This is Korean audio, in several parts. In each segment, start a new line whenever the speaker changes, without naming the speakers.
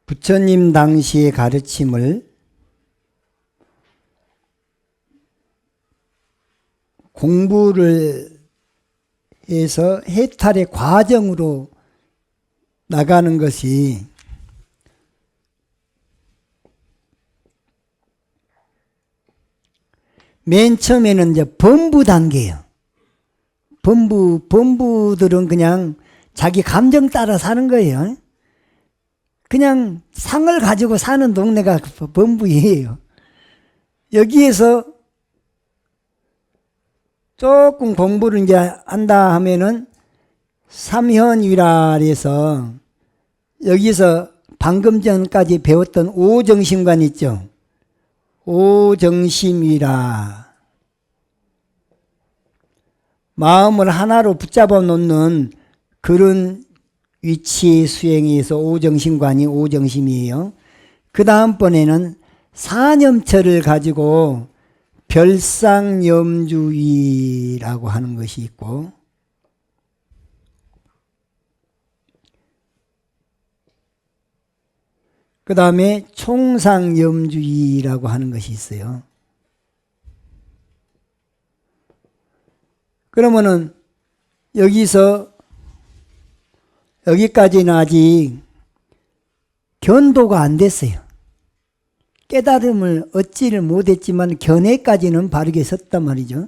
부처님 당시의 가르침을 공부를 해서 해탈의 과정으로 나가는 것이 맨 처음에는 이제 범부 단계예요. 범부들은 그냥 자기 감정 따라 사는 거예요. 그냥 상을 가지고 사는 동네가 범부예요. 여기에서 조금 공부를 이제 한다 하면은 삼현위랄에서 여기서 방금 전까지 배웠던 오정심관 있죠. 오정심이라 마음을 하나로 붙잡아 놓는 그런 위치의 수행에서 오정심관이 오정심이에요. 그 다음번에는 사념처를 가지고 별상염주의라고 하는 것이 있고, 그 다음에 총상염주의라고 하는 것이 있어요. 그러면은 여기까지는 아직 견도가 안 됐어요. 깨달음을 얻지를 못했지만 견해까지는 바르게 섰단 말이죠.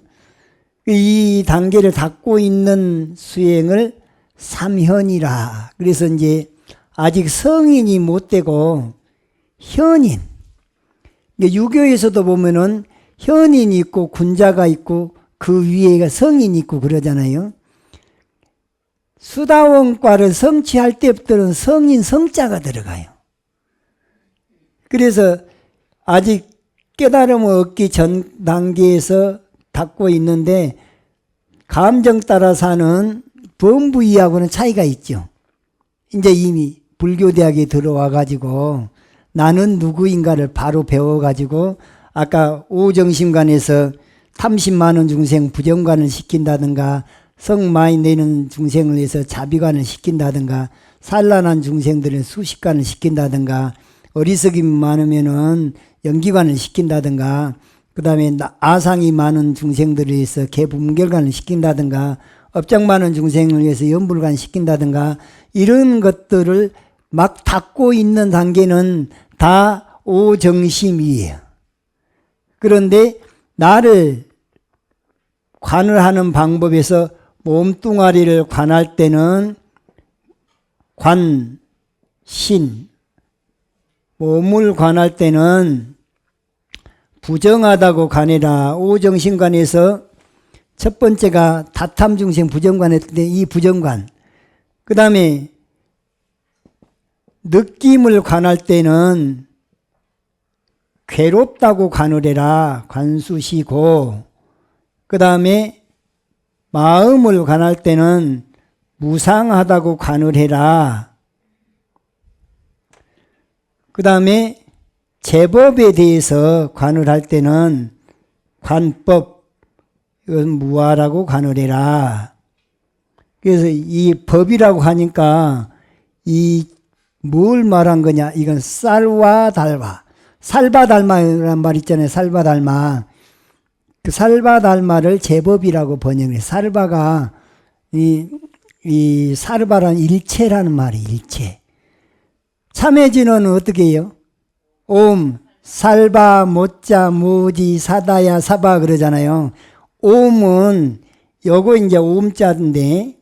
이 단계를 닦고 있는 수행을 삼현이라. 그래서 이제 아직 성인이 못 되고 현인. 유교에서도 보면은 현인이 있고 군자가 있고 그 위에가 성인이 있고 그러잖아요. 수다원과를 성취할 때부터는 성인 성자가 들어가요. 그래서 아직 깨달음을 얻기 전 단계에서 닦고 있는데 감정 따라 사는 범부이하고는 차이가 있죠. 이제 이미 불교대학에 들어와 가지고 나는 누구인가를 바로 배워 가지고 아까 오정심관에서 탐심 많은 중생 부정관을 시킨다든가 성 많이 내는 중생을 해서 자비관을 시킨다든가 산란한 중생들은 수식관을 시킨다든가 어리석임이 많으면은 연기관을 시킨다든가 그 다음에 아상이 많은 중생들을 위해서 개분결관을 시킨다든가 업장 많은 중생을 위해서 연불관 시킨다든가 이런 것들을 막 닦고 있는 단계는 다 오정심이에요. 그런데 나를 관을 하는 방법에서 몸뚱아리를 관할 때는 관신, 몸을 관할 때는 부정하다고 관해라. 오정심관에서 첫 번째가 다탐중생 부정관 했는데 이 부정관. 그 다음에 느낌을 관할 때는 괴롭다고 관을 해라. 관수시고 그 다음에 마음을 관할 때는 무상하다고 관을 해라. 그 다음에 제법에 대해서 관을 할 때는 관법, 이건 무아라고 관을 해라. 그래서 이 법이라고 하니까 이 뭘 말한 거냐? 이건 쌀과 달마. 살바달마라는 말 있잖아요. 살바달마. 그 살바달마를 제법이라고 번역해. 살바가 이 살바란 일체라는 말이 일체. 참해진어는 어떻게 해요? 옴, 살바, 모자, 모지, 사다야, 사바 그러잖아요. 옴은 요거 이제 옴자인데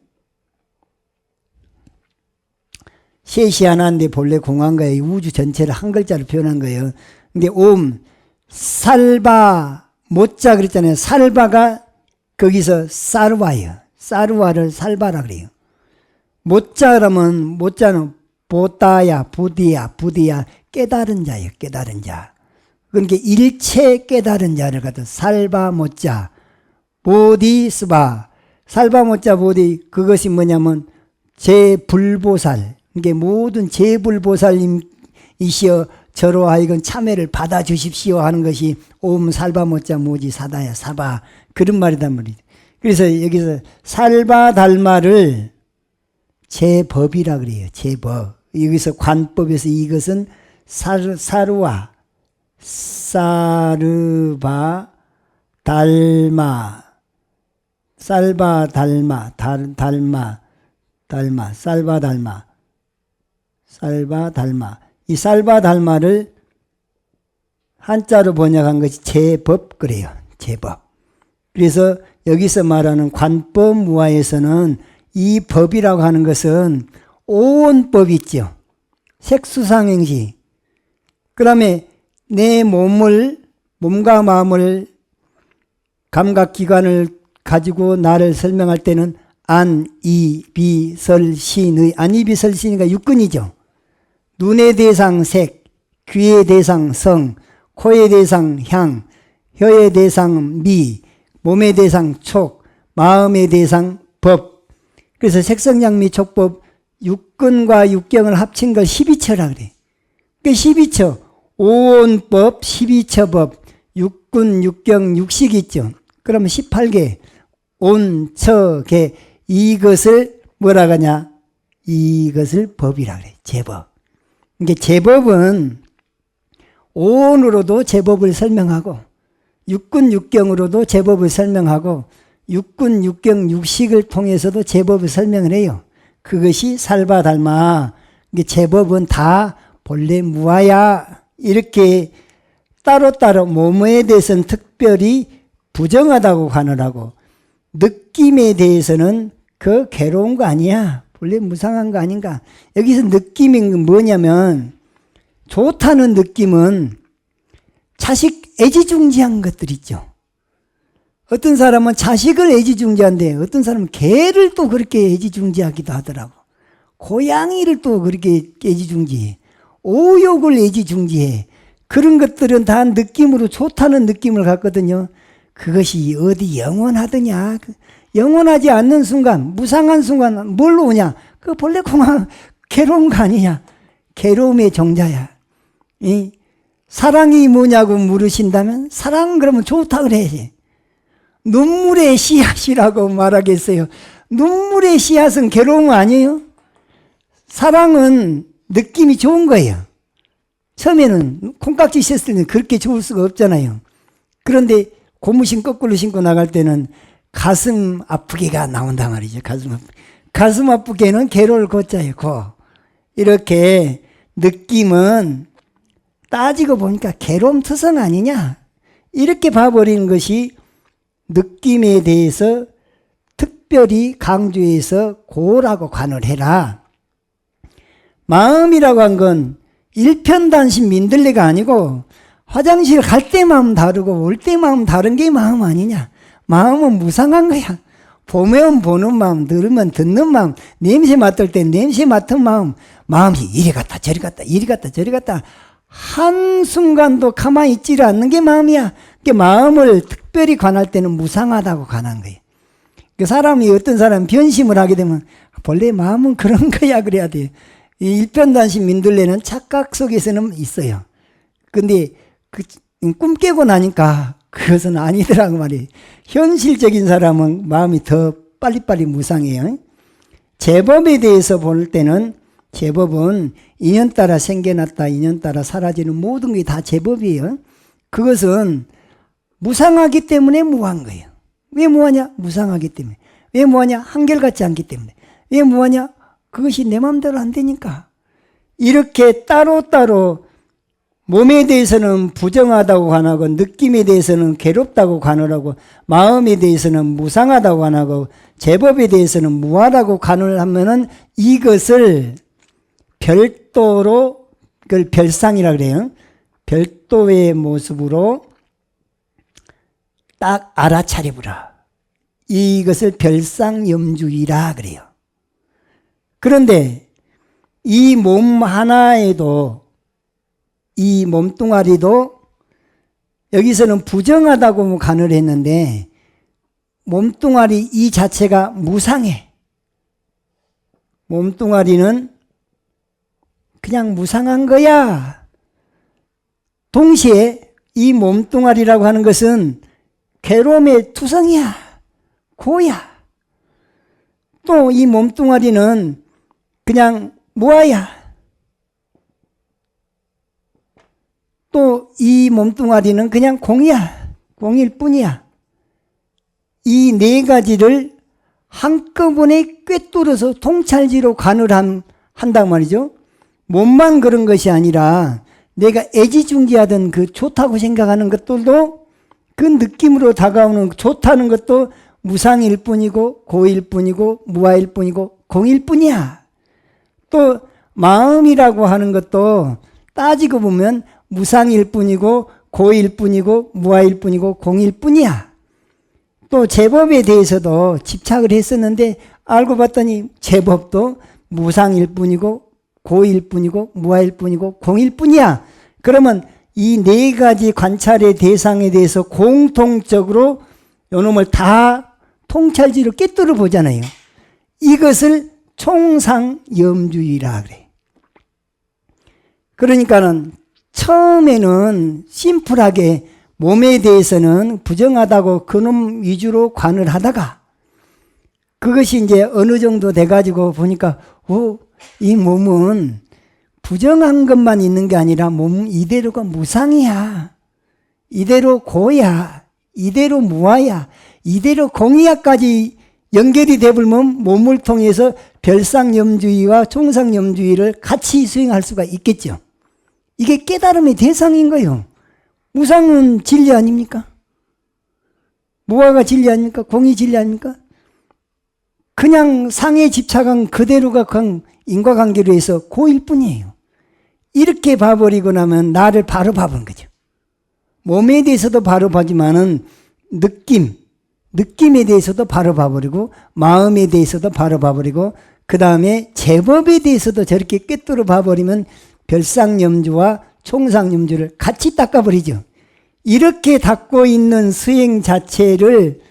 셋이 하나인데 본래 공한 거예요. 우주 전체를 한 글자로 표현한 거예요. 근데 옴, 살바, 모자 그랬잖아요. 살바가 거기서 사르와예요. 사르와를 살바라 그래요. 모자 그러면 모자는 보다야, 부디야, 부디야 깨달은 자예요. 깨달은 자. 그러니까 일체 깨달은 자를 갖다 살바 모자, 보디스바. 살바 모자 보디 그것이 뭐냐면 제불보살. 이게 모든 제불보살님이시여 저로 하여금 참회를 받아주십시오 하는 것이 옴 살바 모자 모지 사다야 사바 그런 말이단 말이죠. 그래서 여기서 살바달마를 제법이라 그래요. 제법. 여기서 관법에서 이것은 사르와 사르바 달마 살바달마 살바달마 이 살바달마를 한자로 번역한 것이 제법 그래요. 제법. 그래서 여기서 말하는 관법무화에서는 이 법이라고 하는 것은 오온법 있죠. 색수상행시. 그 다음에 내 몸과 마음을 감각기관을 가지고 나를 설명할 때는 안, 이, 비, 설, 신의. 안, 이, 비, 설, 신의가 육근이죠. 눈의 대상 색, 귀의 대상 성, 코의 대상 향, 혀의 대상 미, 몸의 대상 촉, 마음의 대상 법. 그래서 색성양미 촉법 육근과 육경을 합친 걸 12처라 그래. 그 12처, 오온법, 12처법, 육근, 육경, 육식 있죠. 그러면 18개, 온, 처, 개, 이것을 뭐라 하냐? 이것을 법이라 그래. 제법. 이게 제법은 오온으로도 제법을 설명하고 육근, 육경으로도 제법을 설명하고 육근, 육경, 육식을 통해서도 제법을 설명을 해요. 그것이 살바달마. 이게 제법은 다 본래 무아야. 이렇게 따로따로 몸에 대해서는 특별히 부정하다고 관할하고 느낌에 대해서는 그 괴로운 거 아니야. 본래 무상한 거 아닌가. 여기서 느낌이 뭐냐면 좋다는 느낌은 자식 애지중지한 것들 있죠. 어떤 사람은 자식을 애지중지한데 어떤 사람은 개를 또 그렇게 애지중지하기도 하더라고. 고양이를 또 그렇게 애지중지해. 오욕을 애지중지해. 그런 것들은 다 느낌으로 좋다는 느낌을 갖거든요. 그것이 어디 영원하더냐. 영원하지 않는 순간, 무상한 순간 뭘로 오냐. 그 본래 괴로운 거 아니냐. 괴로움의 종자야. 사랑이 뭐냐고 물으신다면 사랑 그러면 좋다 그래야지. 눈물의 씨앗이라고 말하겠어요. 눈물의 씨앗은 괴로움 아니에요? 사랑은 느낌이 좋은 거예요. 처음에는 콩깍지 씻을 때는 그렇게 좋을 수가 없잖아요. 그런데 고무신 거꾸로 신고 나갈 때는 가슴 아프게가 나온단 말이죠. 가슴 아프게는 괴로울 고자예요. 이렇게 느낌은 따지고 보니까 괴로움 투성 아니냐. 이렇게 봐버리는 것이 느낌에 대해서 특별히 강조해서 고라고 관을 해라. 마음이라고 한 건 일편단심 민들레가 아니고 화장실 갈 때 마음 다르고 올 때 마음 다른 게 마음 아니냐. 마음은 무상한 거야. 보면 보는 마음, 들으면 듣는 마음, 냄새 맡을 때 냄새 맡은 마음, 마음이 이리 갔다 저리 갔다 이리 갔다 저리 갔다 한순간도 가만히 있지를 않는 게 마음이야. 그 마음을 특별히 관할 때는 무상하다고 관한 거예요. 그 사람이 어떤 사람 변심을 하게 되면 본래 마음은 그런 거야 그래야 돼요. 이 일편단심 민들레는 착각 속에서는 있어요. 근데 꿈 깨고 나니까 그것은 아니더라고 말이에요. 현실적인 사람은 마음이 더 빨리빨리 무상해요. 제법에 대해서 볼 때는 제법은 인연 따라 생겨났다 인연 따라 사라지는 모든 게 다 제법이에요. 그것은 무상하기 때문에 무한 거예요. 왜 무하냐? 무상하기 때문에. 왜 무하냐? 한결같지 않기 때문에. 왜 무하냐? 그것이 내 마음대로 안 되니까. 이렇게 따로따로 몸에 대해서는 부정하다고 관하고 느낌에 대해서는 괴롭다고 관하고 마음에 대해서는 무상하다고 관하고 제법에 대해서는 무하다고 관을 하면은 이것을 별도로 그걸 별상이라 그래요. 별도의 모습으로 딱 알아차려보라. 이것을 별상염주의라 그래요. 그런데 이 몸 하나에도 이 몸뚱아리도 여기서는 부정하다고 간을 했는데 몸뚱아리 이 자체가 무상해. 몸뚱아리는 그냥 무상한 거야. 동시에 이 몸뚱아리라고 하는 것은 괴로움의 투성이야. 고야. 또 이 몸뚱아리는 그냥 무아야. 또 이 몸뚱아리는 그냥 공이야. 공일 뿐이야. 이 네 가지를 한꺼번에 꿰뚫어서 통찰지로 관을 한단 말이죠. 몸만 그런 것이 아니라 내가 애지중지하던 그 좋다고 생각하는 것들도 그 느낌으로 다가오는 좋다는 것도 무상일 뿐이고 고일 뿐이고 무아일 뿐이고 공일 뿐이야. 또 마음이라고 하는 것도 따지고 보면 무상일 뿐이고 고일 뿐이고 무아일 뿐이고 공일 뿐이야. 또 제법에 대해서도 집착을 했었는데 알고 봤더니 제법도 무상일 뿐이고 고일 뿐이고 무아일 뿐이고 공일 뿐이야. 그러면 이 네 가지 관찰의 대상에 대해서 공통적으로 요놈을 다 통찰지로 꿰뚫어 보잖아요. 이것을 총상염주의라 그래. 그러니까는 처음에는 심플하게 몸에 대해서는 부정하다고 그놈 위주로 관을 하다가 그것이 이제 어느 정도 돼가지고 보니까 이 몸은 부정한 것만 있는 게 아니라 몸 이대로가 무상이야. 이대로 고야. 이대로 무아야. 이대로 공이야까지 연결이 되버리면 몸을 통해서 별상염주의와 총상염주의를 같이 수행할 수가 있겠죠. 이게 깨달음의 대상인 거예요. 무상은 진리 아닙니까? 무아가 진리 아닙니까? 공이 진리 아닙니까? 그냥 상에 집착한 그대로가 인과관계로 해서 고일 뿐이에요. 이렇게 봐버리고 나면 나를 바로 봐본 거죠. 몸에 대해서도 바로 봐지만은 느낌에 대해서도 바로 봐버리고 마음에 대해서도 바로 봐버리고 그 다음에 제법에 대해서도 저렇게 꿰뚫어 봐버리면 별상염주와 총상염주를 같이 닦아버리죠. 이렇게 닦고 있는 수행 자체를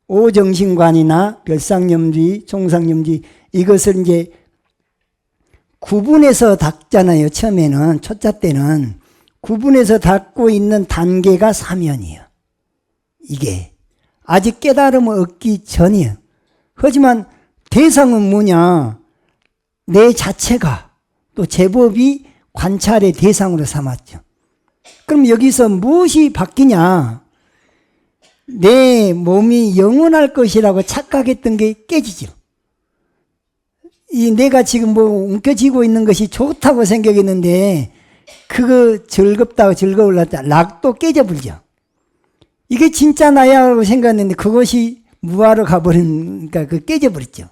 오정신관이나 별상염주의, 총상염주의 이것을 이제 구분해서 닦잖아요. 처음에는 초짜 때는 구분해서 닦고 있는 단계가 사면이에요. 이게 아직 깨달음을 얻기 전이에요. 하지만 대상은 뭐냐? 내 자체가 또 제법이 관찰의 대상으로 삼았죠. 그럼 여기서 무엇이 바뀌냐? 내 몸이 영원할 것이라고 착각했던 게 깨지죠. 이 내가 지금 움켜쥐고 있는 것이 좋다고 생각했는데 그거 즐겁다고 즐거울랐다 락도 깨져버리죠. 이게 진짜 나야라고 생각했는데 그것이 무아로 가버리니까 그 깨져버렸죠.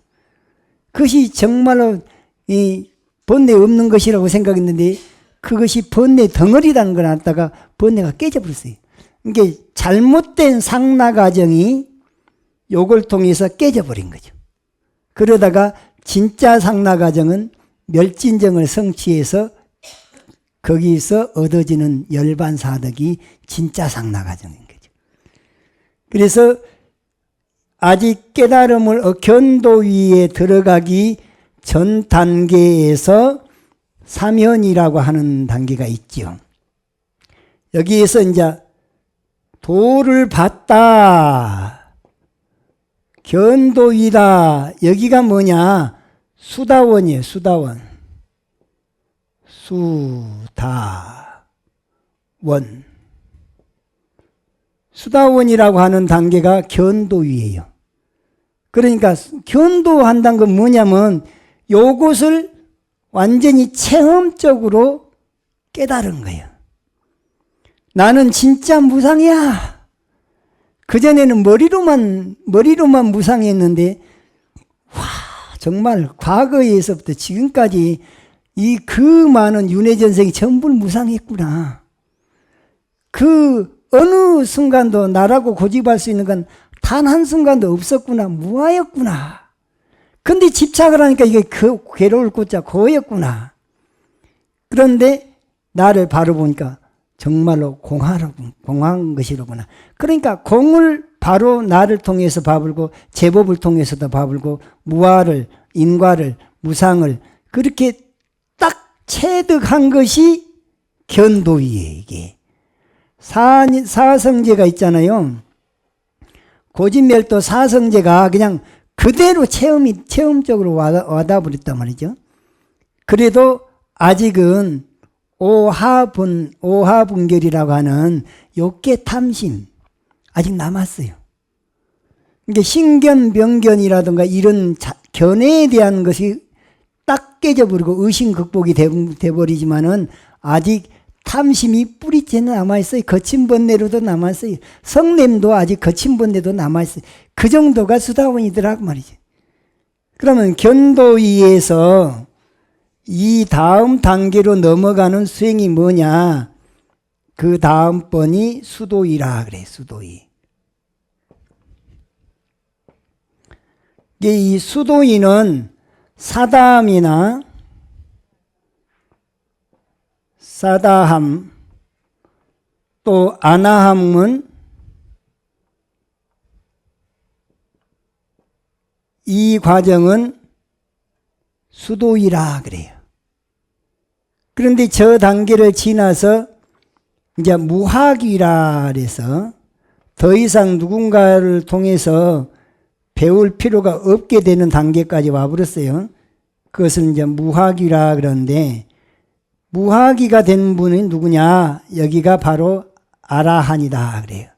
그것이 정말로 이 번뇌 없는 것이라고 생각했는데 그것이 번뇌 덩어리라는 걸 알다가 번뇌가 깨져버렸어요. 이게 잘못된 상나 과정이 요걸 통해서 깨져버린 거죠. 그러다가 진짜 상나 과정은 멸진정을 성취해서 거기서 얻어지는 열반사덕이 진짜 상나 과정인 거죠. 그래서 아직 깨달음을 견도위에 들어가기 전 단계에서 사면이라고 하는 단계가 있죠. 여기에서 이제 도를 봤다. 견도위다. 여기가 뭐냐? 수다원이에요. 수다원. 수다원. 수다원이라고 하는 단계가 견도위예요. 그러니까 견도한다는 건 뭐냐면 요것을 완전히 체험적으로 깨달은 거예요. 나는 진짜 무상이야. 그전에는 머리로만 무상했는데, 와, 정말 과거에서부터 지금까지 이 그 많은 윤회전생이 전부 무상했구나. 그 어느 순간도 나라고 고집할 수 있는 건 단 한순간도 없었구나. 무아였구나. 근데 집착을 하니까 이게 괴로울 꽃자 고였구나. 그런데 나를 바로 보니까 정말로 공한 것이로구나. 그러니까 공을 바로 나를 통해서 봐불고 제법을 통해서도 봐불고 무아를, 인과를, 무상을 그렇게 딱 체득한 것이 견도위에 이게. 사성제가 있잖아요. 고진멸도 사성제가 그냥 그대로 체험적으로 와닿아 버렸단 말이죠. 그래도 아직은 오하분결이라고 하는 욕계 탐심 아직 남았어요. 그러니까 신견병견이라든가 이런 견해에 대한 것이 딱 깨져버리고 의심 극복이 돼버리지만은 아직 탐심이 뿌리째 남아있어요. 거친 번뇌로도 남아있어요. 성냄도 아직 거친 번뇌도 남아있어요. 그 정도가 수다원이더라고 말이죠. 그러면 견도위에서 이 다음 단계로 넘어가는 수행이 뭐냐? 그 다음 번이 수도위라 그래. 수도위. 이 수도위는 사담이나 사다함 또 아나함은 이 과정은 수도위라 그래요. 그런데 저 단계를 지나서 이제 무학위라 그래서 더 이상 누군가를 통해서 배울 필요가 없게 되는 단계까지 와버렸어요. 그것은 이제 무학위라 그러는데 무학위가 된 분은 누구냐? 여기가 바로 아라한이다 그래요.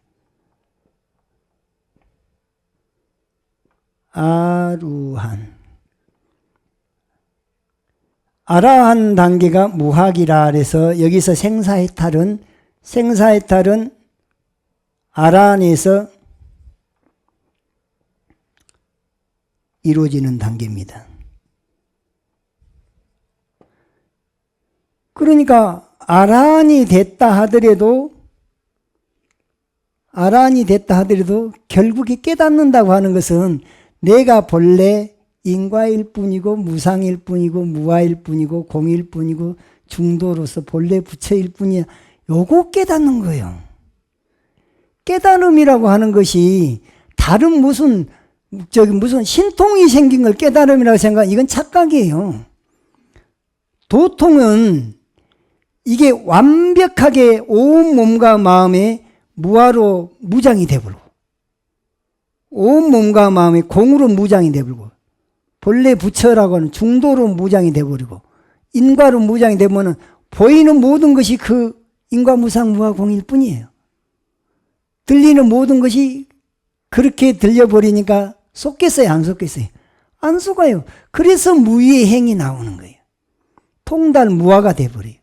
아루한. 아라한 단계가 무학이라 그래서 여기서 생사해탈은 아라한에서 이루어지는 단계입니다. 그러니까 아라한이 됐다 하더라도 결국에 깨닫는다고 하는 것은 내가 본래 인과일 뿐이고 무상일 뿐이고 무아일 뿐이고 공일 뿐이고 중도로서 본래 부처일 뿐이야. 요거 깨닫는 거예요. 깨달음이라고 하는 것이 다른 무슨 신통이 생긴 걸 깨달음이라고 생각하면 이건 착각이에요. 도통은 이게 완벽하게 온 몸과 마음에 무아로 무장이 되버리고 온 몸과 마음이 공으로 무장이 되버리고 본래 부처라고 하는 중도로 무장이 되버리고 인과로 무장이 되면 보이는 모든 것이 그 인과 무상 무아 공일 뿐이에요. 들리는 모든 것이 그렇게 들려버리니까 속겠어요? 안 속겠어요? 안 속아요. 그래서 무위의 행이 나오는 거예요. 통달 무아가 돼버려요.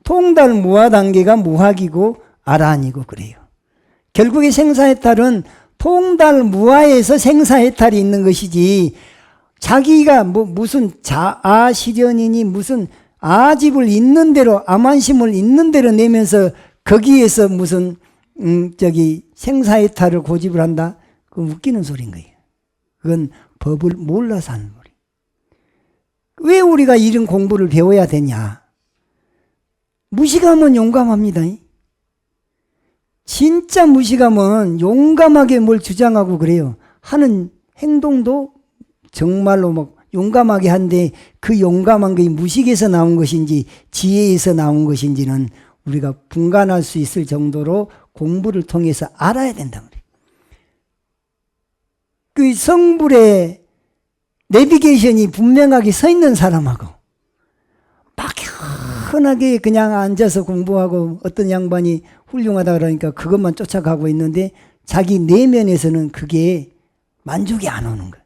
통달 무아 단계가 무학이고 아라한이고 그래요. 결국에 생사해탈은 통달 무아에서 생사해탈이 있는 것이지 자기가 무슨 자아실현이니 무슨 아집을 있는 대로 아만심을 있는 대로 내면서 거기에서 무슨 생사해탈을 고집을 한다? 그건 웃기는 소리인 거예요. 그건 법을 몰라서 하는 소리. 왜 우리가 이런 공부를 배워야 되냐? 무식하면 용감합니다. 진짜 무식하면 용감하게 뭘 주장하고 그래요. 하는 행동도 정말로 막 용감하게 한데 그 용감한 게 무식에서 나온 것인지 지혜에서 나온 것인지는 우리가 분간할 수 있을 정도로 공부를 통해서 알아야 된단 말이에요. 그 성불의 내비게이션이 분명하게 서 있는 사람하고 막연하게 그냥 앉아서 공부하고 어떤 양반이 훌륭하다 그러니까 그것만 쫓아가고 있는데 자기 내면에서는 그게 만족이 안 오는 거예요.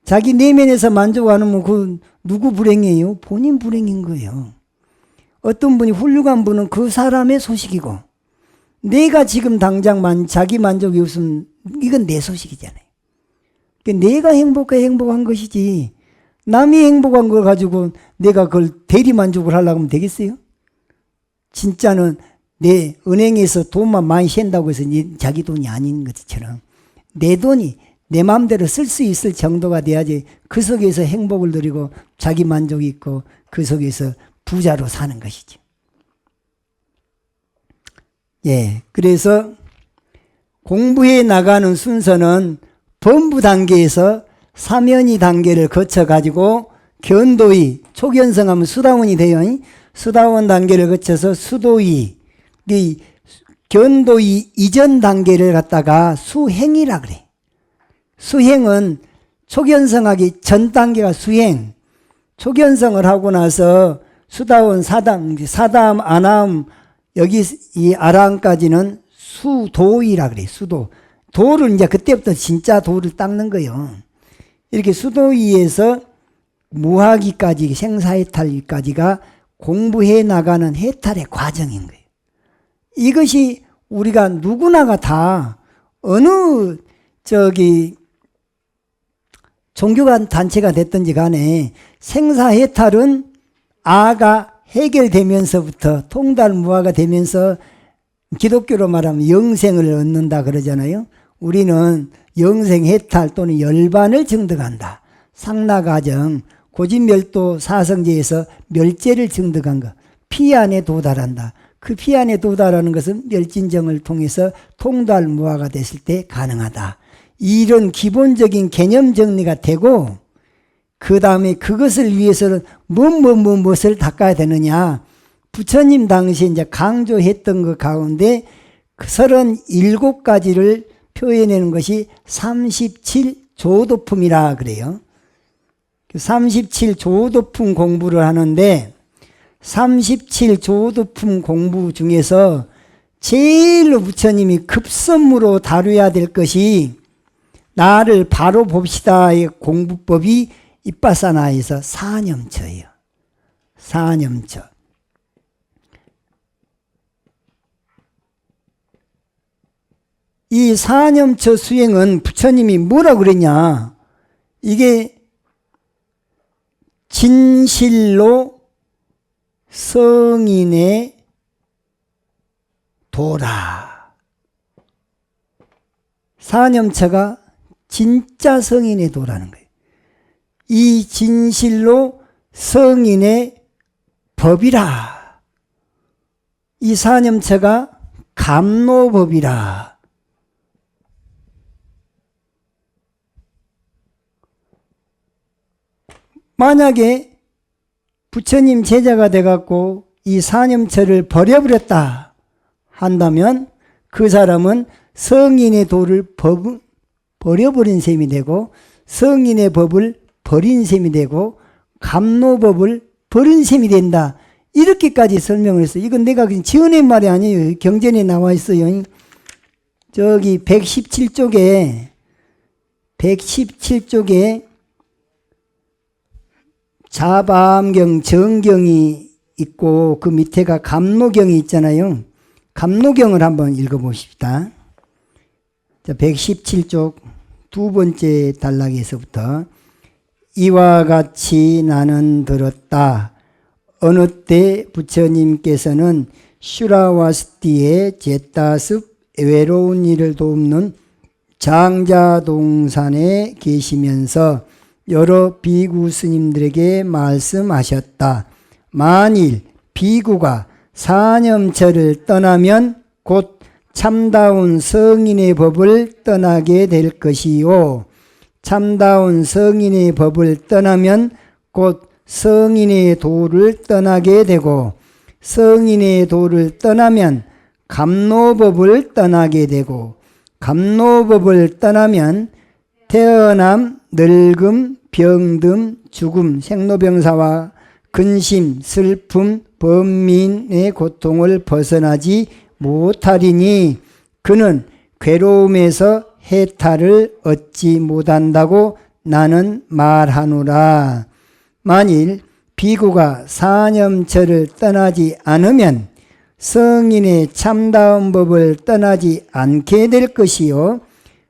자기 내면에서 만족 안 오면 그 누구 불행이에요? 본인 불행인 거예요. 어떤 분이 훌륭한 분은 그 사람의 소식이고 내가 지금 당장 자기 만족이 없으면 이건 내 소식이잖아요. 내가 행복한 것이지 남이 행복한 걸 가지고 내가 그걸 대리 만족을 하려고 하면 되겠어요? 진짜는 내 은행에서 돈만 많이 샌다고 해서 자기 돈이 아닌 것처럼 내 돈이 내 마음대로 쓸 수 있을 정도가 돼야지 그 속에서 행복을 누리고 자기 만족이 있고 그 속에서 부자로 사는 것이죠. 예, 그래서 공부해 나가는 순서는 범부 단계에서 사면이 단계를 거쳐가지고 견도위, 초견성하면 수다원이 돼요. 수다원 단계를 거쳐서 수도위, 견도위 이전 단계를 갖다가 수행이라 그래. 수행은 초견성하기 전 단계가 수행. 초견성을 하고 나서 수다원, 사다음, 아나음, 여기 이 아라함까지는 수도이라 그래. 수도. 도를 이제 그때부터 진짜 도를 닦는 거예요. 이렇게 수도이에서 무하기까지, 생사해탈까지가 공부해 나가는 해탈의 과정인 거예요. 이것이 우리가 누구나가 다 어느 종교가 단체가 됐든지 간에 생사해탈은 아가 해결되면서부터 통달무화가 되면서 기독교로 말하면 영생을 얻는다 그러잖아요. 우리는 영생해탈 또는 열반을 증득한다. 상나가정, 고진멸도 사성제에서 멸제를 증득한 것, 피안에 도달한다. 그 피안에 도달하는 것은 멸진정을 통해서 통달무화가 됐을 때 가능하다. 이런 기본적인 개념 정리가 되고 그 다음에 그것을 위해서는 무엇을 닦아야 되느냐. 부처님 당시에 이제 강조했던 것 가운데 37가지를 표현하는 것이 37조도품이라 그래요. 37조도품 공부를 하는데 37조도품 공부 중에서 제일로 부처님이 급선무로 다뤄야 될 것이 나를 바로 봅시다의 공부법이 이빠사나에서 사념처예요. 사념처. 이 사념처 수행은 부처님이 뭐라 그랬냐. 이게 진실로 성인의 도라. 사념처가 진짜 성인의 도라는 거예요. 이 진실로 성인의 법이라. 이 사념처가 감노법이라. 만약에 부처님 제자가 돼갖고 이 사념처를 버려버렸다 한다면 그 사람은 성인의 도를 버려버린 셈이 되고 성인의 법을 버린 셈이 되고 감노법을 버린 셈이 된다. 이렇게까지 설명을 했어요. 이건 내가 지어낸 말이 아니에요. 경전에 나와 있어요. 저기 117쪽에 자바암경 정경이 있고 그 밑에가 감노경이 있잖아요. 감노경을 한번 읽어봅시다. 117쪽 두 번째 단락에서부터 이와 같이 나는 들었다. 어느 때 부처님께서는 슈라와스티의 제타습 외로운 이를 돕는 장자동산에 계시면서 여러 비구 스님들에게 말씀하셨다. 만일 비구가 사념처를 떠나면 곧 참다운 성인의 법을 떠나게 될 것이요. 참다운 성인의 법을 떠나면 곧 성인의 도를 떠나게 되고 성인의 도를 떠나면 감노법을 떠나게 되고 감노법을 떠나면 태어남, 늙음, 병듦, 죽음, 생로병사와 근심, 슬픔, 번민의 고통을 벗어나지 못하리니 그는 괴로움에서 해탈을 얻지 못한다고 나는 말하노라. 만일 비구가 사념처를 떠나지 않으면 성인의 참다운 법을 떠나지 않게 될 것이요.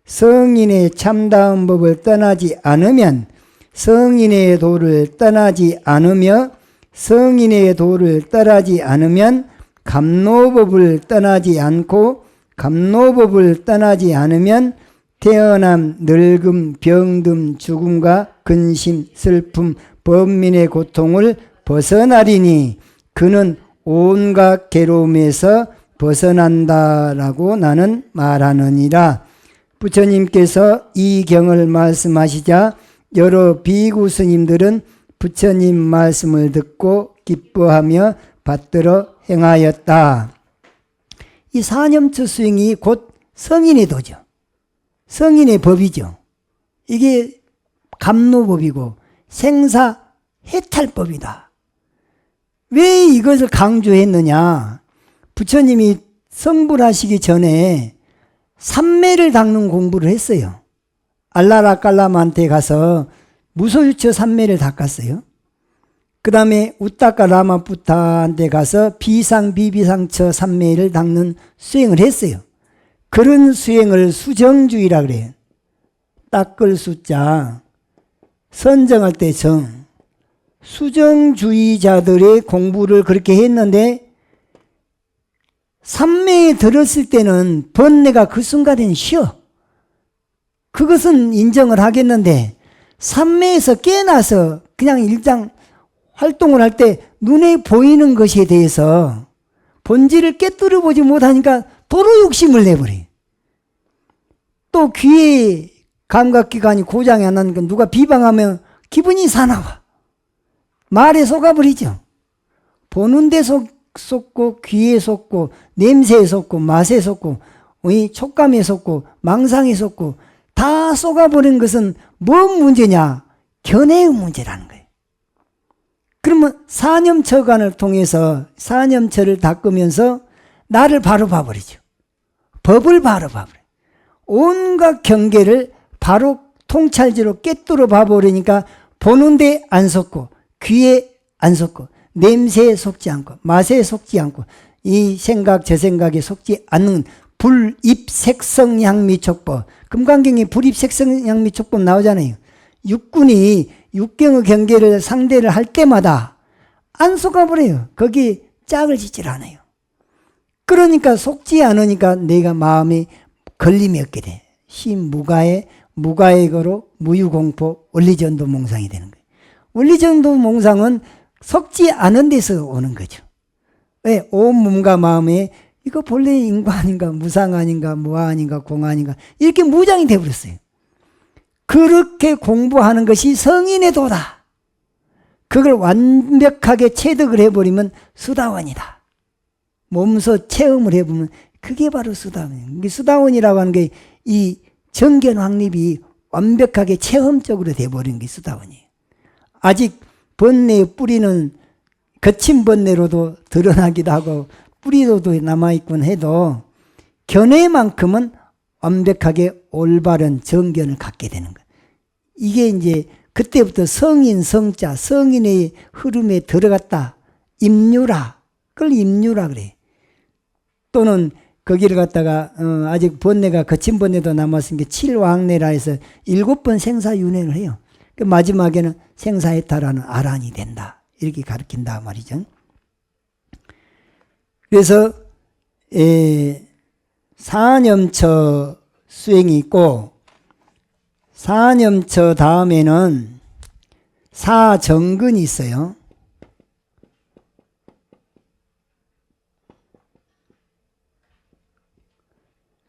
성인의 참다운 법을 떠나지 않으면 성인의 도를 떠나지 않으며 성인의 도를 떠나지 않으면 감노법을 떠나지 않고 감노법을 떠나지 않으면 태어남, 늙음, 병듦, 죽음과 근심, 슬픔, 번민의 고통을 벗어나리니 그는 온갖 괴로움에서 벗어난다라고 나는 말하느니라. 부처님께서 이 경을 말씀하시자 여러 비구 스님들은 부처님 말씀을 듣고 기뻐하며 받들어 행하였다. 이 사념처 수행이 곧 성인의 도죠. 성인의 법이죠. 이게 감노법이고 생사해탈법이다. 왜 이것을 강조했느냐? 부처님이 성불하시기 전에 삼매를 닦는 공부를 했어요. 알라라깔람한테 가서 무소유처 삼매를 닦았어요. 그 다음에 우따까 라마푸타한테 가서 비상비비상처 삼매를 닦는 수행을 했어요. 그런 수행을 수정주의라 그래요. 닦을 숫자, 선정할 때 정. 수정주의자들의 공부를 그렇게 했는데 삼매에 들었을 때는 번뇌가 그 순간에는 쉬어. 그것은 인정을 하겠는데 삼매에서 깨나서 그냥 일장 활동을 할 때 눈에 보이는 것에 대해서 본질을 깨뜨려 보지 못하니까 도로 욕심을 내버려요. 또 귀에 감각기관이 고장이 안 나니까 누가 비방하면 기분이 사나워. 말에 속아버리죠. 보는 데 속고 귀에 속고 냄새에 속고 맛에 속고 촉감에 속고 망상에 속고 다 속아버린 것은 뭔 문제냐? 견해의 문제라는 거예요. 그러면 사념처관을 통해서 사념처를 닦으면서 나를 바로 봐버리죠. 법을 바로 봐버려요. 온갖 경계를 바로 통찰지로 깨뚫어 봐버리니까 보는데 안 속고 귀에 안 속고 냄새에 속지 않고 맛에 속지 않고 이 생각 저 생각에 속지 않는 불입색성향미촉법. 금강경에 불입색성향미촉법 나오잖아요. 육군이 육경의 경계를 상대를 할 때마다 안 속아버려요. 거기 짝을 짓질 않아요. 그러니까 속지 않으니까 내가 마음에 걸림이 없게 돼. 무가의 거로 무유공포 원리전도몽상이 되는 거예요. 원리전도몽상은 속지 않은 데서 오는 거죠. 왜? 온 몸과 마음에 이거 본래 인과 아닌가 무상 아닌가 무아 아닌가 공아 아닌가 이렇게 무장이 되어버렸어요. 그렇게 공부하는 것이 성인의 도다. 그걸 완벽하게 체득을 해버리면 수다원이다. 몸소 체험을 해보면 그게 바로 수다원이에요. 수다원이라고 하는 게 이 정견 확립이 완벽하게 체험적으로 돼버린 게 수다원이에요. 아직 번뇌의 뿌리는 거친 번뇌로도 드러나기도 하고 뿌리로도 남아있곤 해도 견해만큼은 완벽하게 올바른 정견을 갖게 되는 거예요. 이게 이제 그때부터 성인 성자 성인의 흐름에 들어갔다. 임유라. 그걸 임유라 그래. 또는 거기를 갖다가 아직 번뇌가 거친 번뇌도 남았으니까 칠왕래라 해서 7번 생사윤회를 해요. 그 마지막에는 생사해탈하는 아란이 된다. 이렇게 가르친다 말이죠. 그래서 사념처 수행이 있고 사념처 다음에는 사정근이 있어요.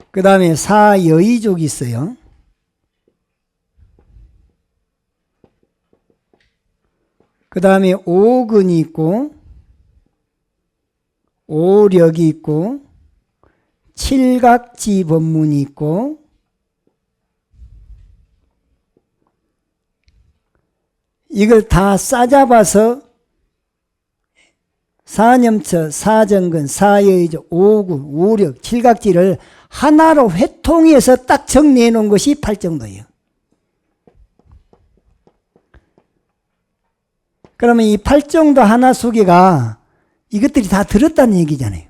그 다음에 사여의족이 있어요. 그 다음에 오근이 있고 오력이 있고 칠각지 법문이 있고 이걸 다 싸잡아서 사념처, 사정근, 사여의족, 오군, 오력, 칠각지를 하나로 회통해서 딱 정리해 놓은 것이 팔정도예요. 그러면 이 팔정도 하나 속에가 이것들이 다 들었다는 얘기잖아요.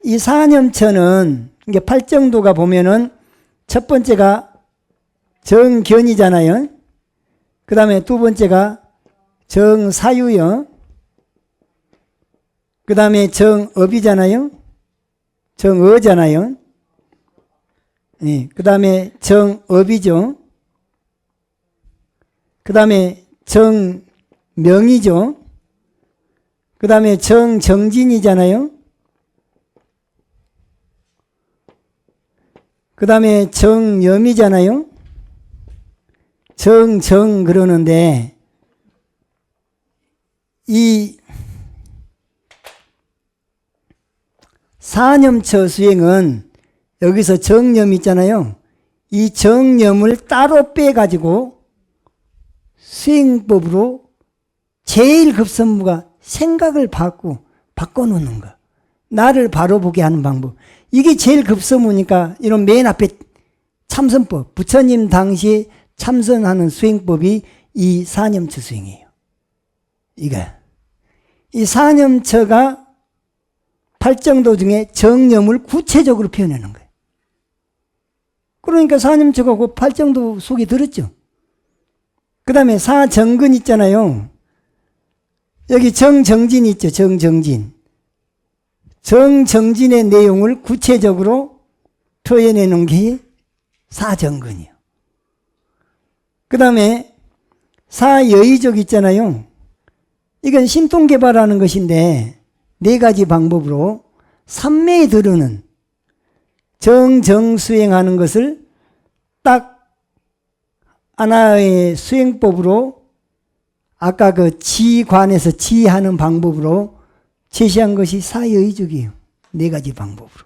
이 사념처는 이게 팔정도가 보면은 첫 번째가 정견이잖아요. 그 다음에 두 번째가 정사유요. 그 다음에 정업이잖아요. 정어잖아요. 예, 그 다음에 정업이죠. 그 다음에 정명이죠. 그 다음에 정정진이잖아요. 그 다음에 정염이잖아요. 정정 그러는데 이 사념처 수행은 여기서 정념 있잖아요. 이 정념을 따로 빼가지고 수행법으로 제일 급선무가 생각을 바꿔놓는 거. 나를 바로 보게 하는 방법. 이게 제일 급선무니까 이런 맨 앞에 참선법, 부처님 당시에 참선하는 수행법이 이 사념처 수행이에요. 이 사념처가 팔정도 중에 정념을 구체적으로 표현하는 거예요. 그러니까 사념처가 그 팔정도 속에 들었죠. 그 다음에 사정근 있잖아요. 여기 정정진 있죠. 정정진. 정정진의 내용을 구체적으로 표현해 놓은 게 사정근이에요. 그 다음에 사여의적 있잖아요. 이건 신통개발하는 것인데 4가지 방법으로 삼매에 들으는 정정수행하는 것을 딱 하나의 수행법으로 아까 그 지관에서 지하는 방법으로 제시한 것이 사여의적이에요. 4가지 방법으로.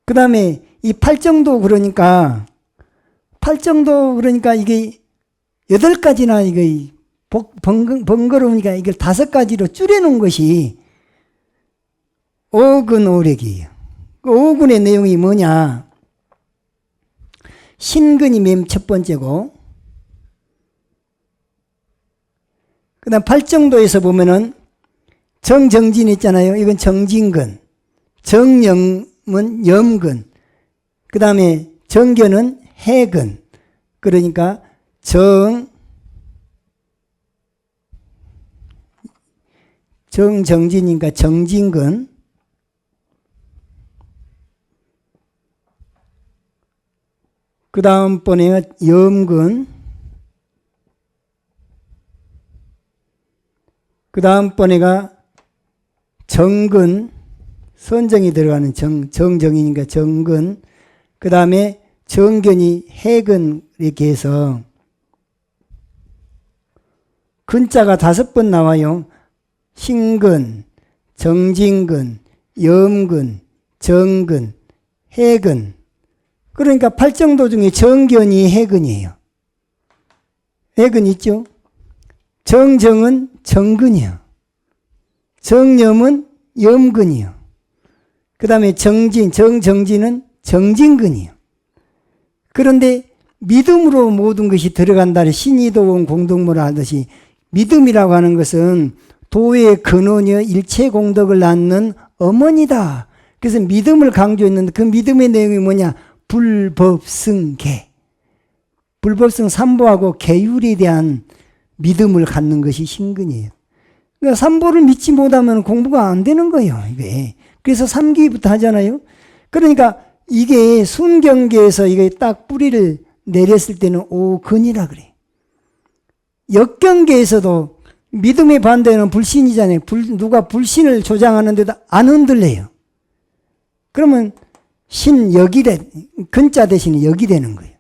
그 다음에 이 팔정도 그러니까 이게 8가지나 이게 번거로우니까 이걸 5가지로 줄여놓은 것이 오근 오력이에요. 그 오근의 내용이 뭐냐? 신근이 맨 첫 번째고, 그 다음 팔정도에서 보면은 정정진 있잖아요. 이건 정진근, 정영은 염근, 그 다음에 정견은 해근. 그러니까 정정진이니까 정진근, 그 다음번에 염근, 그 다음번에가 정근, 선정이 들어가는 정정이니까 정근, 그 다음에 정견이 해근, 이렇게 해서 근자가 5번 나와요. 신근, 정진근, 염근, 정근, 해근. 그러니까 팔정도 중에 정견이 해근이에요. 해근 있죠? 정정은 정근이요. 정념은 염근이요. 그 다음에 정정진은 정진근이요. 그런데 믿음으로 모든 것이 들어간다. 신이도원 공덕모라 하듯이 믿음이라고 하는 것은 도의 근원이여 일체 공덕을 낳는 어머니다. 그래서 믿음을 강조했는데 그 믿음의 내용이 뭐냐? 불법승계. 불법승 삼보하고 계율에 대한 믿음을 갖는 것이 신근이에요. 그러니까 삼보를 믿지 못하면 공부가 안 되는 거예요. 이게. 그래서 삼기부터 하잖아요. 그러니까 이게 순경계에서 이게 딱 뿌리를 내렸을 때는 오근이라 그래. 역경계에서도 믿음의 반대는 불신이잖아요. 누가 불신을 조장하는데도 안 흔들려요. 그러면 근자 대신에 역이 되는 거예요.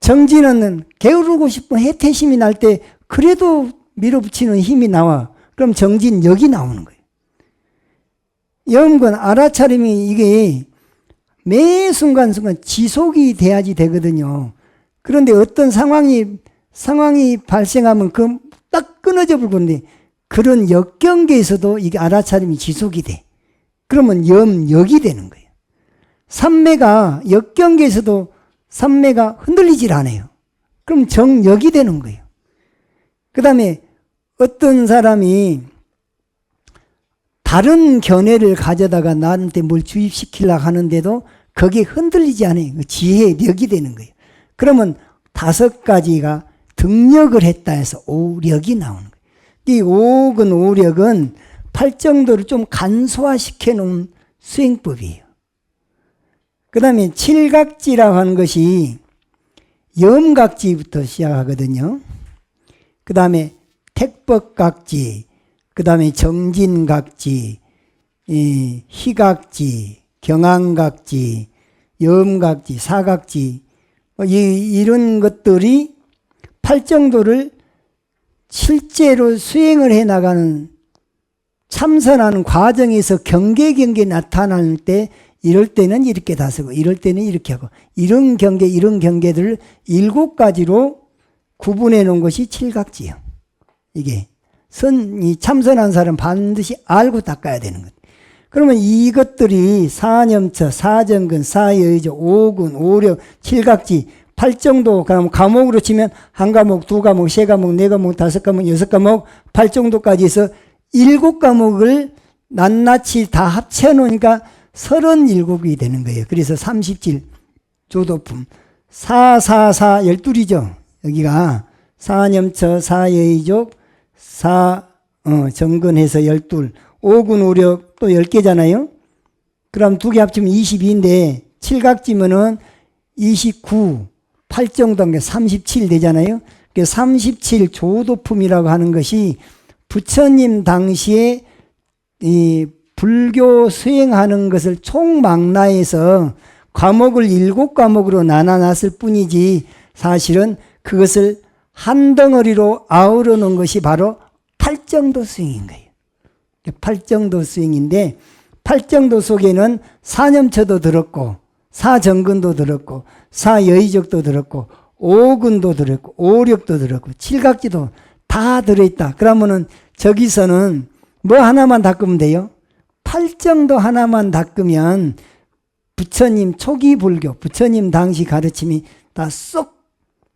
정진은 게으르고 싶은 해태심이 날 때 그래도 밀어붙이는 힘이 나와. 그럼 정진 역이 나오는 거예요. 염근 알아차림이 이게 매 순간순간 지속이 돼야지 되거든요. 그런데 어떤 상황이 발생하면 그 딱 끊어져 버리는데 그런 역경계에서도 이게 알아차림이 지속이 돼. 그러면 역이 되는 거예요. 삼매가 역경계에서도 삼매가 흔들리질 않아요. 그럼 정역이 되는 거예요. 그 다음에 어떤 사람이 다른 견해를 가져다가 나한테 뭘 주입시키려고 하는데도 거기에 흔들리지 않아요. 지혜의 력이 되는 거예요. 그러면 5가지가 등력을 했다 해서 오력이 나오는 거예요. 이 오근 오력은 팔정도를 좀 간소화시켜 놓은 수행법이에요. 그 다음에 칠각지라고 하는 것이 염각지부터 시작하거든요. 그 다음에 택법각지, 그 다음에 정진각지, 희각지, 경항각지, 염각지, 사각지, 이런 것들이 팔정도를 실제로 수행을 해 나가는 참선하는 과정에서 경계 나타날 때 이럴 때는 이렇게 다 쓰고 이럴 때는 이렇게 하고 이런 경계들을 7가지로 구분해 놓은 것이 칠각지요. 이게 이 참선한 사람 반드시 알고 닦아야 되는 것. 그러면 이것들이 사념처, 사정근, 사여의조, 오군, 오력, 칠각지, 팔정도, 그럼 과목으로 치면 한 과목, 두 과목, 세 과목, 네 과목, 다섯 과목, 여섯 과목, 팔정도까지 해서 7과목을 낱낱이 다 합쳐 놓으니까 37이 되는 거예요. 그래서 37 조도품. 12이죠. 여기가 사념처, 사여의족, 정근해서 12, 오군, 오력 또 10개잖아요. 그럼 두 개 합치면 22인데 칠각지면은 29, 팔정도인 게 37 되잖아요. 37 조도품이라고 하는 것이 부처님 당시에 이 불교 수행하는 것을 총망라해서 과목을 7과목으로 나눠놨을 뿐이지 사실은 그것을 한 덩어리로 아우러 놓은 것이 바로 팔정도 수행인 거예요. 팔정도 수행인데 팔정도 속에는 사념처도 들었고 사정근도 들었고 사여의적도 들었고 오근도 들었고 오력도 들었고 칠각지도 다 들어있다. 그러면은 저기서는 뭐 하나만 닦으면 돼요? 팔정도 하나만 닦으면 부처님 초기 불교, 부처님 당시 가르침이 다 쏙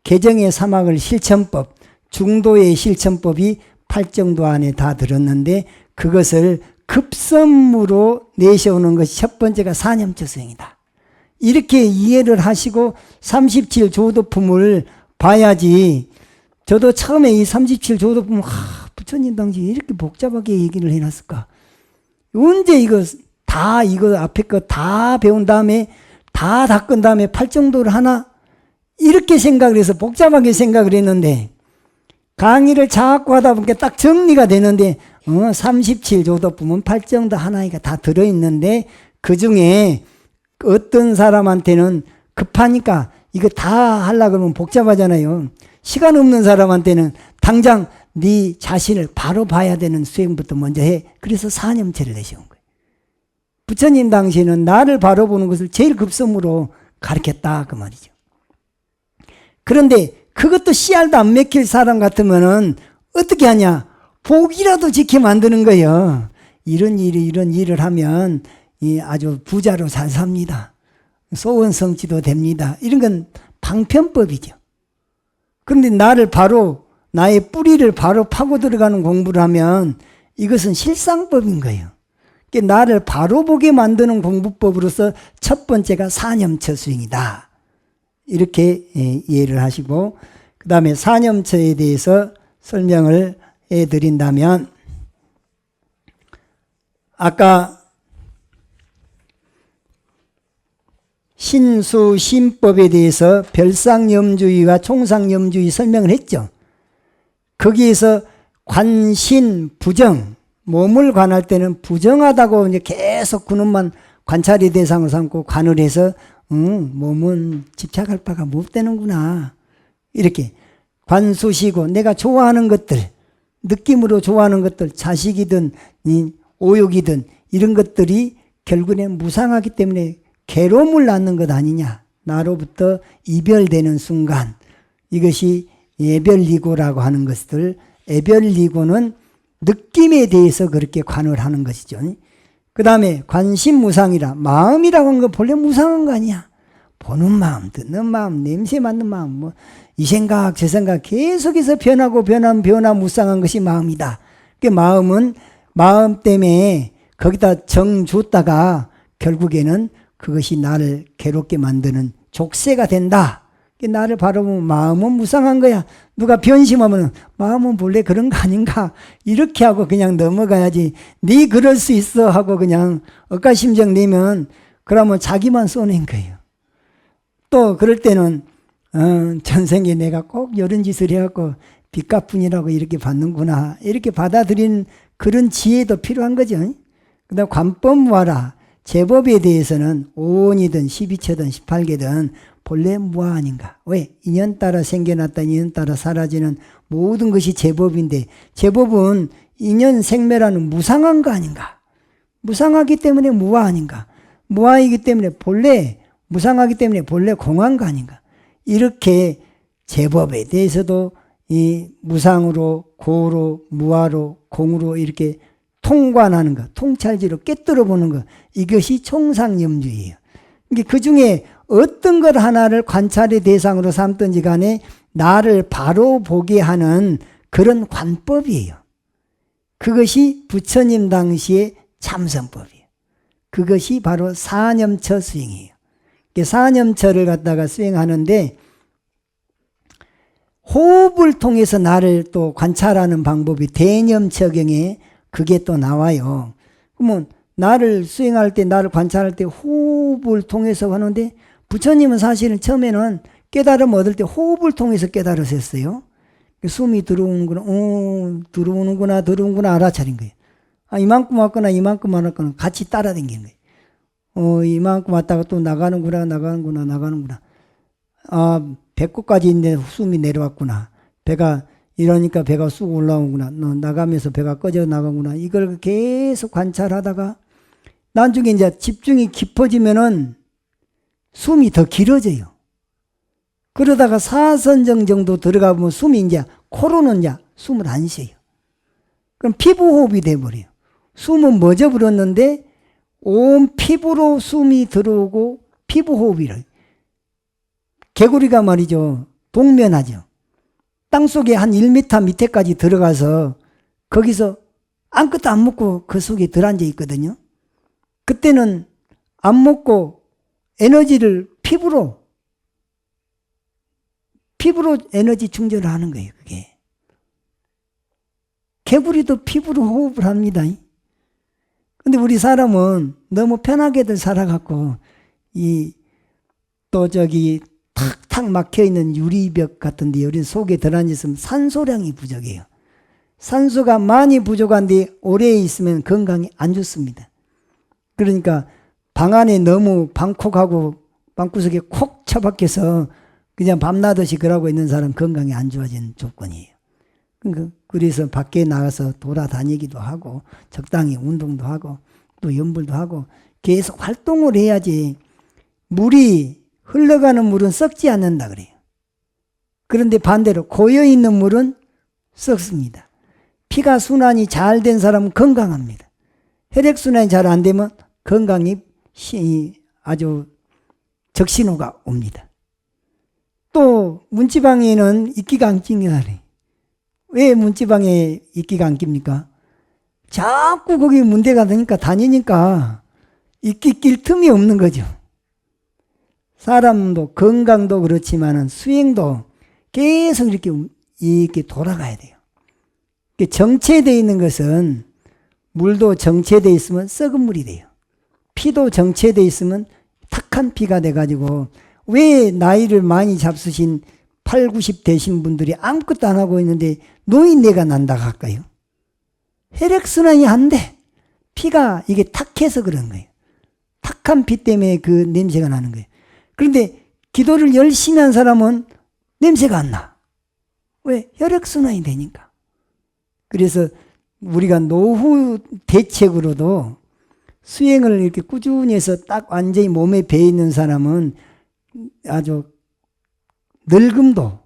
개정의 사막을 실천법, 중도의 실천법이 팔정도 안에 다 들었는데 그것을 급선무로 내세우는 것이 첫 번째가 사념처 수행이다. 이렇게 이해를 하시고 37 조도품을 봐야지. 저도 처음에 이 37 조도품 부처님 당시 이렇게 복잡하게 얘기를 해놨을까? 언제 이거 앞에 거 다 배운 다음에 다 닦은 다음에 팔정도를 하나? 이렇게 생각을 해서 복잡하게 생각을 했는데 강의를 자꾸 하다 보니까 딱 정리가 되는데 37 조도품은 팔정도 하나가 다 들어있는데 그 중에 어떤 사람한테는 급하니까 이거 다 하려고 그러면 복잡하잖아요. 시간 없는 사람한테는 당장 네 자신을 바로 봐야 되는 수행부터 먼저 해. 그래서 사념체를 내세운 거예요. 부처님 당시에는 나를 바로 보는 것을 제일 급선무로 가르쳤다 그 말이죠. 그런데 그것도 씨알도 안 맥힐 사람 같으면은 어떻게 하냐? 복이라도 지게 만드는 거예요. 이런 일을 하면 아주 부자로 잘 삽니다. 소원성취도 됩니다. 이런 건 방편법이죠. 그런데 나의 뿌리를 바로 파고 들어가는 공부를 하면 이것은 실상법인 거예요. 그러니까 나를 바로 보게 만드는 공부법으로서 첫 번째가 사념처 수행이다. 이렇게 이해를 하시고 그 다음에 사념처에 대해서 설명을 해드린다면 아까 신수신법에 대해서 별상염주의와 총상염주의 설명을 했죠. 거기에서 관신, 부정, 몸을 관할 때는 부정하다고 이제 계속 그놈만 관찰의 대상으로 삼고 관을 해서 몸은 집착할 바가 못 되는구나. 이렇게 관수시고 내가 좋아하는 것들, 느낌으로 좋아하는 것들, 자식이든 오욕이든 이런 것들이 결국엔 무상하기 때문에 괴로움을 낳는 것 아니냐. 나로부터 이별되는 순간 이것이 애별리고라고 하는 것들. 애별리고는 느낌에 대해서 그렇게 관을 하는 것이죠. 그 다음에 관심무상이라. 마음이라고 하는 거 본래 무상한 거 아니야. 보는 마음, 듣는 마음, 냄새 맡는 마음, 이 생각 저 생각 계속해서 변하고 무상한 것이 마음이다. 그 마음은 마음 때문에 거기다 정 줬다가 결국에는 그것이 나를 괴롭게 만드는 족쇄가 된다. 나를 바라보면 마음은 무상한 거야. 누가 변심하면 마음은 본래 그런 거 아닌가 이렇게 하고 그냥 넘어가야지. 네 그럴 수 있어 하고 그냥 억가심정 내면 그러면 자기만 쏘낸 거예요. 또 그럴 때는 전생에 내가 꼭 이런 짓을 해갖고 빚갚은이라고 이렇게 받는구나 이렇게 받아들이는 그런 지혜도 필요한 거죠. 그 다음 관법무하라. 제법에 대해서는 5원이든 12처든 18개든 본래 무아 아닌가. 왜? 인연 따라 생겨났다 인연 따라 사라지는 모든 것이 제법인데 제법은 인연 생멸하는 무상한 거 아닌가. 무상하기 때문에 무아 아닌가. 무아이기 때문에 본래 무상하기 때문에 본래 공한가 아닌가. 이렇게 제법에 대해서도 이 무상으로 고로 무아로 공으로 이렇게 통관하는 것, 통찰지로 깨뜨려 보는 것, 이것이 총상념주의예요. 그 중에 어떤 것 하나를 관찰의 대상으로 삼든지 간에 나를 바로 보게 하는 그런 관법이에요. 그것이 부처님 당시의 참선법이에요. 그것이 바로 사념처 수행이에요. 사념처를 갖다가 수행하는데 호흡을 통해서 나를 또 관찰하는 방법이 대념처경에 그게 또 나와요. 그러면 나를 수행할 때, 나를 관찰할 때 호흡을 통해서 하는데 부처님은 사실은 처음에는 깨달음 얻을 때 호흡을 통해서 깨달으셨어요. 숨이 들어오는구나, 들어오는구나 알아차린 거예요. 이만큼 왔거나 이만큼 안 왔거나 같이 따라다니는 거예요. 이만큼 왔다가 또 나가는구나. 배꼽까지 있는데 숨이 내려왔구나. 배가 이러니까 배가 쑥 올라오구나. 나가면서 배가 꺼져 나가구나. 이걸 계속 관찰하다가 나중에 이제 집중이 깊어지면은 숨이 더 길어져요. 그러다가 사선정 정도 들어가 보면 숨이 이제 코로는 이제 숨을 안 쉬어요. 그럼 피부호흡이 돼버려요. 숨은 멎어 불었는데 온 피부로 숨이 들어오고 피부호흡이래요. 개구리가 말이죠. 동면하죠. 땅속에 한 1m 밑에까지 들어가서 거기서 아무것도 안 먹고 그 속에 들어앉아 있거든요. 그때는 안 먹고 에너지를 피부로 에너지 충전을 하는 거예요. 그게. 개구리도 피부로 호흡을 합니다. 근데 우리 사람은 너무 편하게들 살아갖고 탁탁 막혀있는 유리벽 같은데 우리 속에 들어앉았으면 산소량이 부족해요. 산소가 많이 부족한데 오래 있으면 건강이 안 좋습니다. 그러니까 방 안에 너무 방콕하고 방구석에 콕 처박혀서 그냥 밤낮없이 그러고 있는 사람 건강이 안 좋아지는 조건이에요. 그래서 밖에 나가서 돌아다니기도 하고 적당히 운동도 하고 또 염불도 하고 계속 활동을 해야지. 물이 흘러가는 물은 썩지 않는다 그래요. 그런데 반대로 고여있는 물은 썩습니다. 피가 순환이 잘 된 사람은 건강합니다. 혈액순환이 잘 안 되면 건강이 아주 적신호가 옵니다. 또 문지방에는 이끼가 안 낍니다. 왜 문지방에 이끼가 안 낍니까? 자꾸 거기 문대가 되니까 다니니까 이끼 낄 틈이 없는 거죠. 사람도 건강도 그렇지만은 수행도 계속 이렇게 돌아가야 돼요. 정체되어 있는 것은 물도 정체되어 있으면 썩은 물이 돼요. 피도 정체되어 있으면 탁한 피가 돼가지고 왜 나이를 많이 잡수신 8, 90 되신 분들이 아무것도 안 하고 있는데 노인네가 난다 할까요? 혈액순환이 안 돼. 피가 이게 탁해서 그런 거예요. 탁한 피 때문에 그 냄새가 나는 거예요. 그런데 기도를 열심히 한 사람은 냄새가 안 나. 왜? 혈액순환이 되니까. 그래서 우리가 노후 대책으로도 수행을 이렇게 꾸준히 해서 딱 완전히 몸에 배어 있는 사람은 아주 늙음도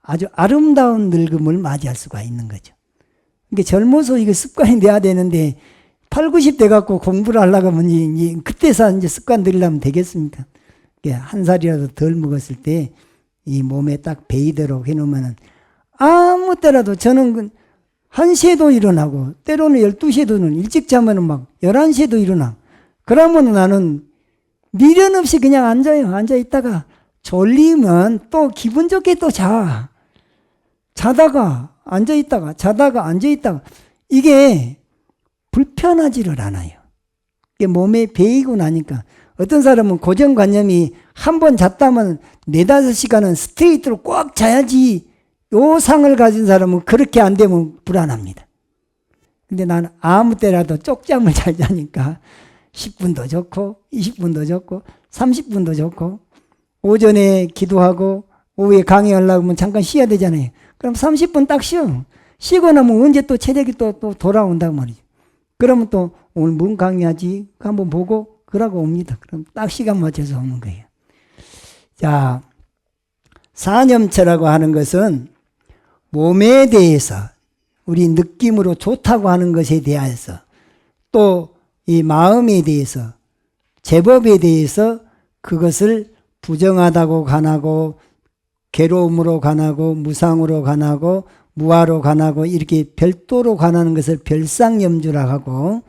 아주 아름다운 늙음을 맞이할 수가 있는 거죠. 그러니까 젊어서 이거 습관이 돼야 되는데 8, 90 돼갖고 공부를 하려고 하면 이제 그때서 이제 습관 들이려면 되겠습니까? 한 살이라도 덜 먹었을 때 이 몸에 딱 배이도록 해놓으면 아무 때라도 저는 1시에도 일어나고 때로는 12시에도 일찍 자면 막 11시에도 일어나. 그러면 나는 미련 없이 그냥 앉아요. 앉아있다가 졸리면 또 기분 좋게 또 자. 자다가 앉아있다가 자다가 앉아있다가 이게 불편하지를 않아요. 이게 몸에 배이고 나니까 어떤 사람은 고정관념이 한 번 잤다면 4, 5시간은 스트레이트로 꽉 자야지 요 상을 가진 사람은 그렇게 안 되면 불안합니다. 근데 나는 아무 때라도 쪽잠을 잘 자니까 10분도 좋고 20분도 좋고 30분도 좋고 오전에 기도하고 오후에 강의하려고 하면 잠깐 쉬어야 되잖아요. 그럼 30분 딱 쉬어. 쉬고 나면 언제 또 체력이 또 돌아온단 말이죠. 그러면 또 오늘 뭔 강의하지 한번 보고 그러고 옵니다. 그럼 딱 시간 맞춰서 오는 거예요. 자, 사념체라고 하는 것은 몸에 대해서 우리 느낌으로 좋다고 하는 것에 대해서 또 이 마음에 대해서 제법에 대해서 그것을 부정하다고 간하고 괴로움으로 간하고 무상으로 간하고 무아로 간하고 이렇게 별도로 관하는 것을 별상염주라고 하고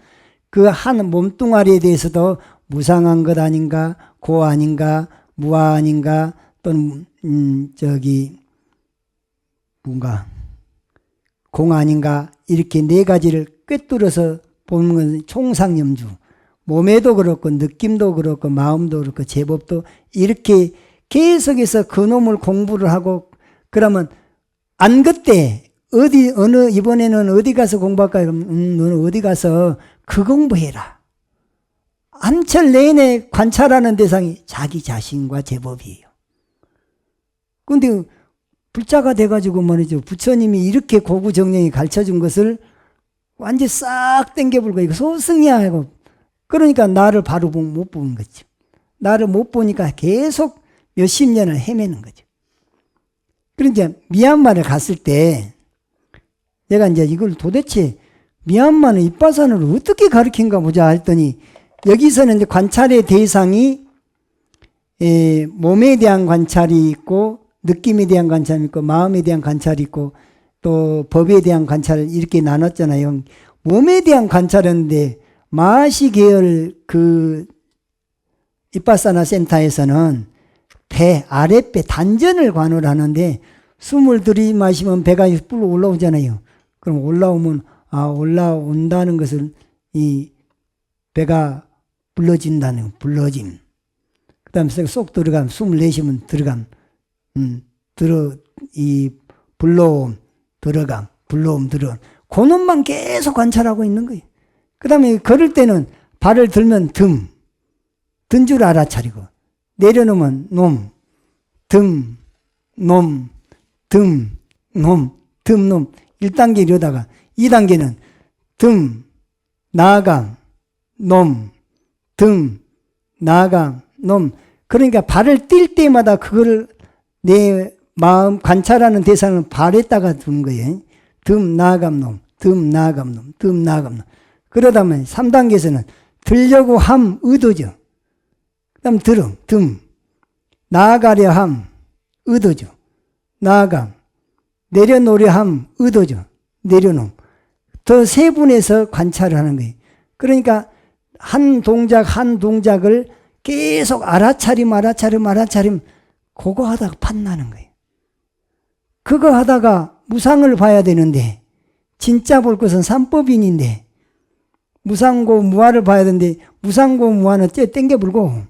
그 한 몸뚱아리에 대해서도 무상한 것 아닌가 고 아닌가 무아 아닌가 또는 뭔가 공 아닌가 이렇게 네 가지를 꿰뚫어서 보는 것은 총상염주. 몸에도 그렇고 느낌도 그렇고 마음도 그렇고 제법도 이렇게 계속해서 그놈을 공부를 하고 그러면 안 그때 이번에는 어디 가서 공부할까? 너는 어디 가서 그 공부해라. 한철 내내 관찰하는 대상이 자기 자신과 제법이에요. 근데 불자가 돼가지고 말이죠. 부처님이 이렇게 고구정령이 가르쳐준 것을 완전 싹 땡겨불고 이거 소승이야 하고 그러니까 나를 바로 못 보는 거죠. 나를 못 보니까 계속 몇십 년을 헤매는 거죠. 그러니까 미얀마를 갔을 때 내가 이제 이걸 도대체 미얀마는 입바산을 어떻게 가르친가 보자 했더니 여기서는 이제 관찰의 대상이 몸에 대한 관찰이 있고 느낌에 대한 관찰이 있고 마음에 대한 관찰이 있고 또 법에 대한 관찰을 이렇게 나눴잖아요. 몸에 대한 관찰인데 마하시 계열 그 입바사나 센터에서는 배, 아랫배, 단전을 관을 하는데 숨을 들이마시면 배가 불러 올라오잖아요. 그럼 올라오면 올라온다는 것을 이 배가 불러진다는 불러짐. 그 다음에 쏙 들어가면 숨을 내쉬면 들어감. 불러옴, 들어감, 불러옴, 들어감. 그놈만 계속 관찰하고 있는 거예요. 그 다음에 걸을 때는 발을 들면 든 줄 알아차리고, 내려놓으면 놈, 놈, 놈. 1단계 이러다가 2단계는 나아감, 놈, 나아감, 놈. 그러니까 발을 뛸 때마다 그거를 내 마음 관찰하는 대상을 발에다가 두는 거예요. 나아감, 놈. 그러다 보면 3단계에서는 들려고 함 의도죠. 그 다음 나아가려 함 의도죠. 나아감. 내려놓으려 함 의도죠. 내려놓음. 더 세분해서 관찰을 하는 거예요. 그러니까 한 동작을 계속 알아차림 그거 하다가 판나는 거예요. 그거 하다가 무상을 봐야 되는데 진짜 볼 것은 삼법인인데 무상고 무아를 봐야 되는데 무상고 무아는 땡겨불고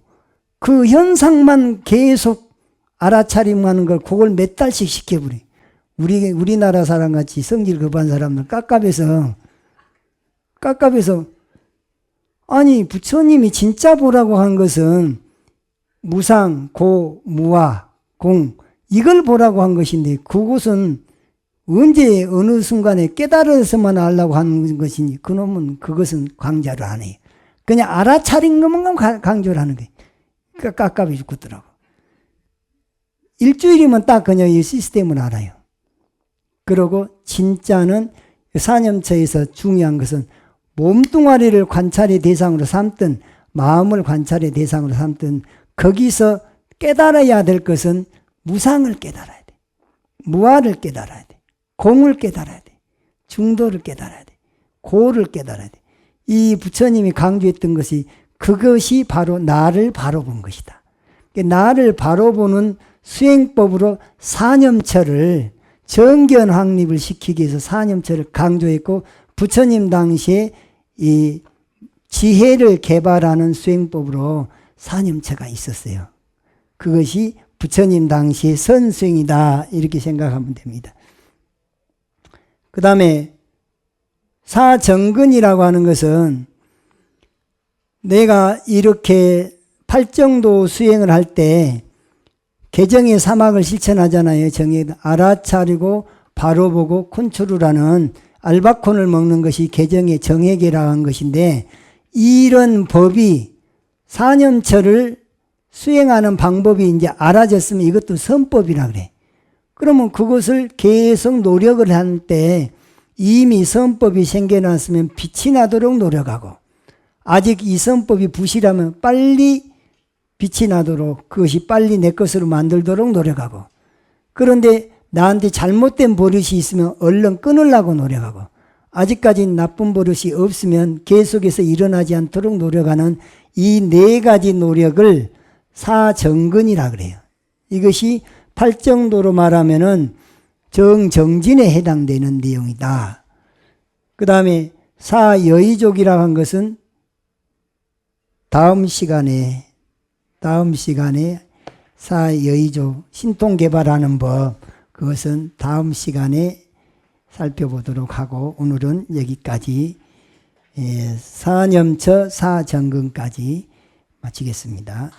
그 현상만 계속 알아차림하는 걸 그걸 몇 달씩 시켜버려. 우리나라 사람같이 성질 급한 사람들 깝깝해서 아니 부처님이 진짜 보라고 한 것은 무상, 고, 무아, 공 이걸 보라고 한 것인데 그것은 언제 어느 순간에 깨달아서만 알라고 하는 것이니 그놈은 그것은 강조를 안 해요. 그냥 알아차린 것만 강조를 하는 거예요. 그러니까 깝깝해 죽겠더라고. 일주일이면 딱 그냥 이 시스템을 알아요. 그러고 진짜는 사념처에서 중요한 것은 몸뚱아리를 관찰의 대상으로 삼든 마음을 관찰의 대상으로 삼든 거기서 깨달아야 될 것은 무상을 깨달아야 돼. 무아를 깨달아야 돼. 공을 깨달아야 돼. 중도를 깨달아야 돼. 고를 깨달아야 돼. 이 부처님이 강조했던 것이 그것이 바로 나를 바로 본 것이다. 나를 바로 보는 수행법으로 사념처를 정견 확립을 시키기 위해서 사념처를 강조했고 부처님 당시에 이 지혜를 개발하는 수행법으로 사념처가 있었어요. 그것이 부처님 당시의 선수행이다 이렇게 생각하면 됩니다. 그 다음에 사정근이라고 하는 것은 내가 이렇게 팔정도 수행을 할 때 개정의 사막을 실천하잖아요. 정에 알아차리고 바로 보고 콘트롤하는 알바콘을 먹는 것이 개정의 정액이라고 하는 것인데 이런 법이 사념처를 수행하는 방법이 이제 알아졌으면 이것도 선법이라 그래. 그러면 그것을 계속 노력을 할 때 이미 선법이 생겨났으면 빛이 나도록 노력하고, 아직 이 선법이 부실하면 빨리 빛이 나도록, 그것이 빨리 내 것으로 만들도록 노력하고, 그런데 나한테 잘못된 버릇이 있으면 얼른 끊으려고 노력하고, 아직까지 나쁜 버릇이 없으면 계속해서 일어나지 않도록 노력하는 이 네 가지 노력을 사정근이라 그래요. 이것이 팔정도로 말하면은 정정진에 해당되는 내용이다. 그 다음에 사여의족이라고 한 것은 다음 시간에 사여의족 신통개발하는 법, 그것은 다음 시간에 살펴보도록 하고, 오늘은 여기까지 사념처 사정근까지 마치겠습니다.